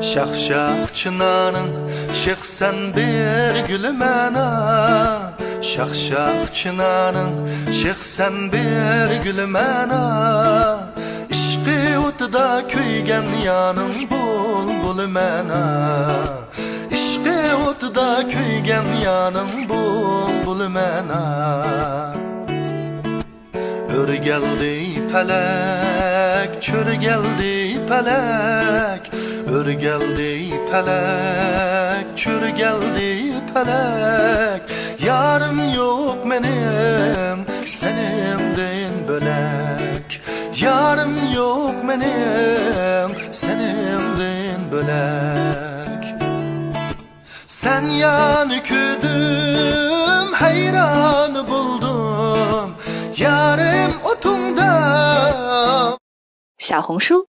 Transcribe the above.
Şax şax çınanın şıxsan bir gülmana. Şax şax çınanın şıxsan bir gülmana. İşqi o'tida kuygan yanım bul mena. İşqi o'tida kuygan yanım bul mena. Ör geldi pelek, çör geldi pelek. Ör geldi pelek, çör geldi pelek. Yarım yok benim, senimden bölek. Yarım yok benim, senimden bölek. Sen yanı küdüm, hayran buldum. Yarım otunda。小红书